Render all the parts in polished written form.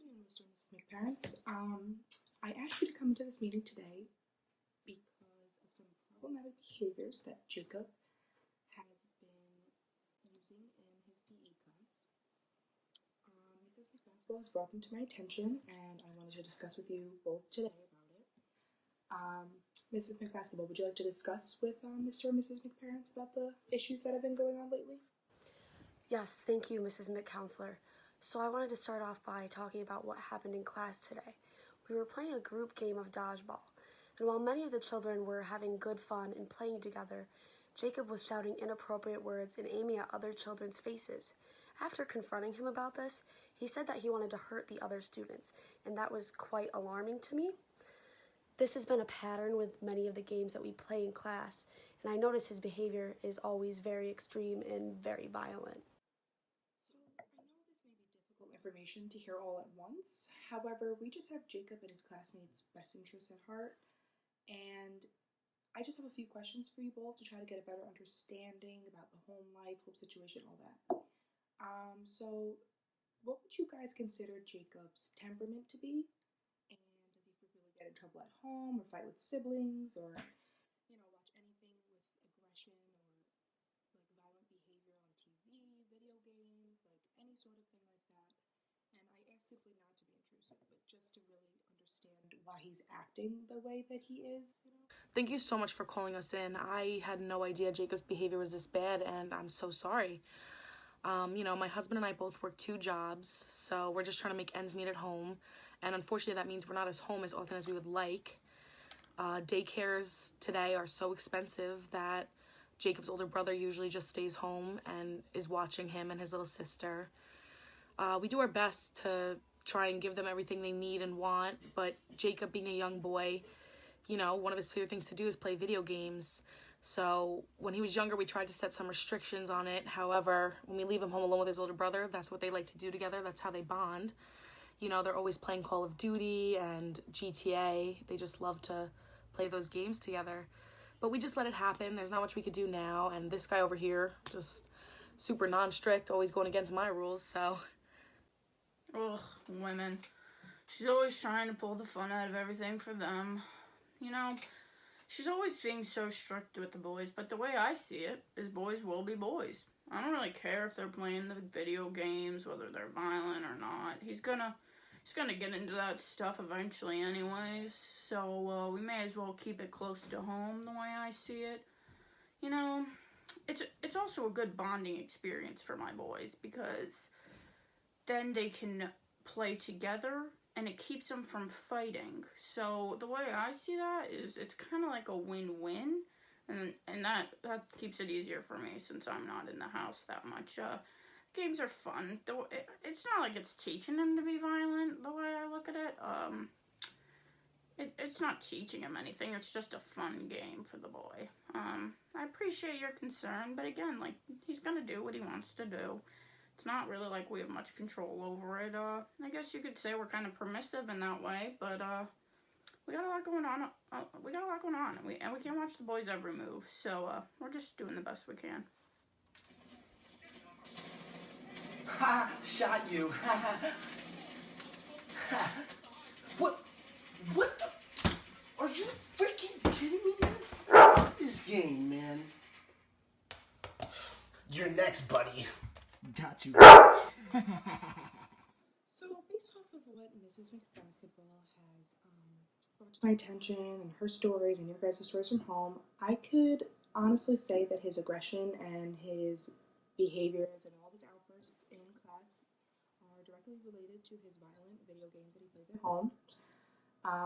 afternoon, Mr. and Mrs. McParents. I asked you to come to this meeting today because of some problematic behaviors that Jacob has been using in his PE class. Mrs. McCaskill has brought them to my attention, and I wanted to discuss with you both today about it. Mrs. McCaskill, would you like to discuss with Mr. and Mrs. McParents about the issues that have been going on lately? Yes, thank you, Mrs. McCounselor. So I wanted to start off by talking about what happened in class today. We were playing a group game of dodgeball, and while many of the children were having good fun and playing together, Jacob was shouting inappropriate words and aiming at other children's faces. After confronting him about this, he said that he wanted to hurt the other students, and that was quite alarming to me. This has been a pattern with many of the games that we play in class, and I notice his behavior is always very extreme and very violent. So, I know this may be difficult information to hear all at once. However, we just have Jacob and his classmates' best interests at heart, and I just have a few questions for you both to try to get a better understanding about the home life, home situation, all that. So what would you guys consider Jacob's temperament to be? And does he frequently get in trouble at home or fight with siblings or, watch anything with aggression or like violent behavior on TV, video games, like any sort of thing like that? And I ask simply not to be intrusive, but just to really understand why he's acting the way that he is. Thank you so much for calling us in. I had no idea Jacob's behavior was this bad, and I'm so sorry. My husband and I both work 2 jobs, so we're just trying to make ends meet at home. And unfortunately, that means we're not as home as often as we would like. Daycares today are so expensive that Jacob's older brother usually just stays home and is watching him and his little sister. We do our best to try and give them everything they need and want, but Jacob, being a young boy, one of his favorite things to do is play video games. So when he was younger, we tried to set some restrictions on it. However, when we leave him home alone with his older brother, that's what they like to do together. That's how they bond. They're always playing Call of Duty and GTA. They just love to play those games together. But we just let it happen. There's not much we could do now. And this guy over here, just super non-strict, always going against my rules, so... Ugh, women. She's always trying to pull the fun out of everything for them. She's always being so strict with the boys, but the way I see it is boys will be boys. I don't really care if they're playing the video games, whether they're violent or not. He's gonna get into that stuff eventually anyways, so we may as well keep it close to home the way I see it. It's also a good bonding experience for my boys because then they can play together and it keeps them from fighting. So the way I see that is it's kind of like a win-win, and that keeps it easier for me since I'm not in the house that much. Games are fun. It's not like it's teaching him to be violent the way I look at it. It's not teaching him anything. It's just a fun game for the boy. I appreciate your concern, but again, he's gonna do what he wants to do. It's not really like we have much control over it. I guess you could say we're kind of permissive in that way, but we got a lot going on. And we can't watch the boys' every move, so we're just doing the best we can. Ha! Shot you! What the? Are you freaking kidding me, man? Fuck this game, man. You're next, buddy. Got you. So, based off of what Mrs. McBasketball has brought to my attention and her stories and your guys' stories from home, I could honestly say that his aggression and his behaviors and all of his outbursts in class are directly related to his violent video games that he plays at home.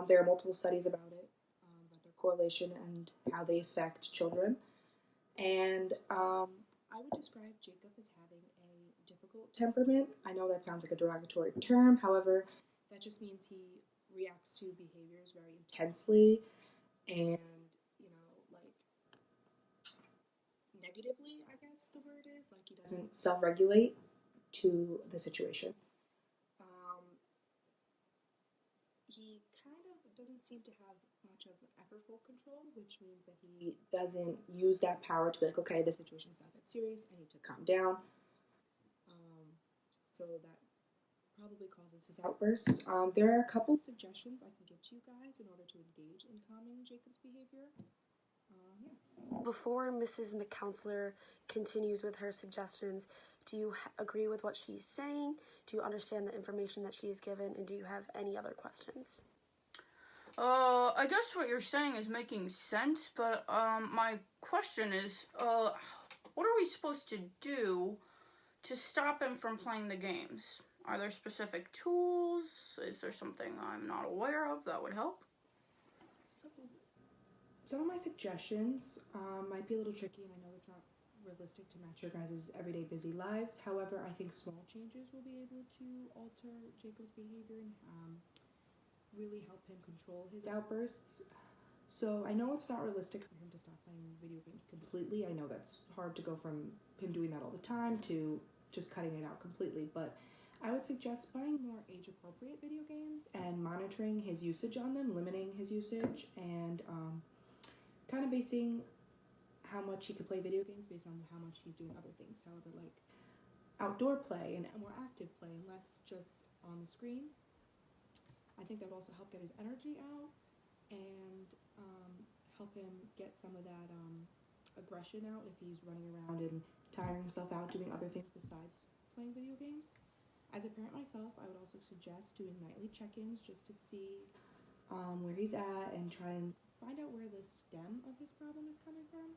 There are multiple studies about it, about their correlation and how they affect children. And I would describe Jacob as having a difficult temperament. I know that sounds like a derogatory term, however, that just means he reacts to behaviors very intensely and, negatively, I guess the word is. He doesn't self-regulate to the situation. He kind of doesn't seem to have much of effortful control, which means that he doesn't use that power to be like, okay, the situation's not that serious, I need to calm down. So that probably causes his outbursts. There are a couple of suggestions I can give to you guys in order to engage in calming Jacob's behavior. Before Mrs. McCounselor continues with her suggestions, do you agree with what she's saying? Do you understand the information that she has given? And do you have any other questions? I guess what you're saying is making sense, but my question is, what are we supposed to do to stop him from playing the games? Are there specific tools? Is there something I'm not aware of that would help? So, some of my suggestions might be a little tricky, and I know it's not realistic to match your guys' everyday busy lives. However, I think small changes will be able to alter Jacob's behavior and really help him control his outbursts. So I know it's not realistic for him to stop playing video games completely. I know that's hard to go from him doing that all the time to just cutting it out completely, but I would suggest buying more age-appropriate video games and monitoring his usage on them, limiting his usage, and kind of basing how much he could play video games based on how much he's doing other things. However, like outdoor play and more active play and less just on the screen. I think that would also help get his energy out and help him get some of that aggression out if he's running around and tiring himself out doing other things besides playing video games. As a parent myself, I would also suggest doing nightly check-ins just to see where he's at and try and find out where the stem of his problem is coming from.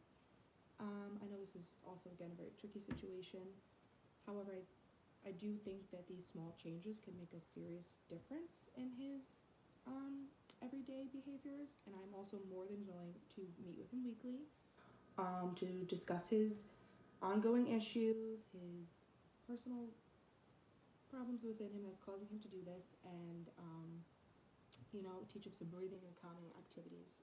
I know this is also, again, a very tricky situation. However, I do think that these small changes can make a serious difference in his everyday behaviors, and I'm also more than willing to meet with him weekly to discuss his ongoing issues, his personal problems within him that's causing him to do this, and teach him some breathing and calming activities.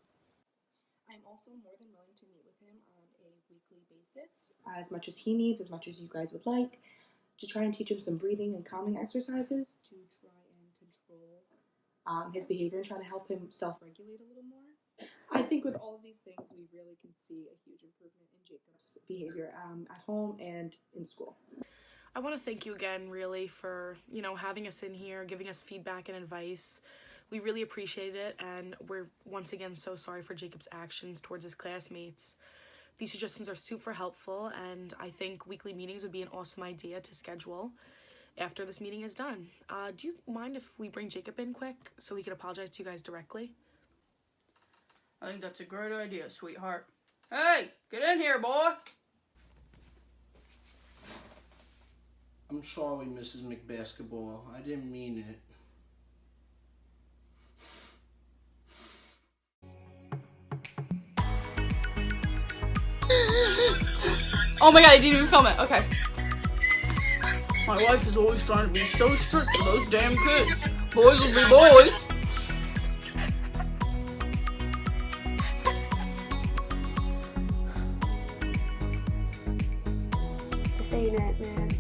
I'm also more than willing to meet with him on a weekly basis, as much as he needs, as much as you guys would like, to try and teach him some breathing and calming exercises to try and control his behavior and try to help him self-regulate a little more. I think with all of these things, we really can see a huge improvement in Jacob's behavior at home and in school. I want to thank you again, really, for, having us in here, giving us feedback and advice. We really appreciate it, and we're once again so sorry for Jacob's actions towards his classmates. These suggestions are super helpful, and I think weekly meetings would be an awesome idea to schedule after this meeting is done. Do you mind if we bring Jacob in quick so he can apologize to you guys directly? I think that's a great idea, sweetheart. Hey, get in here, boy! I'm sorry, Mrs. McBasketball. I didn't mean it. Oh my god, I didn't even film it. Okay. My wife is always trying to be so strict with those damn kids. Boys will be boys. This ain't it, man.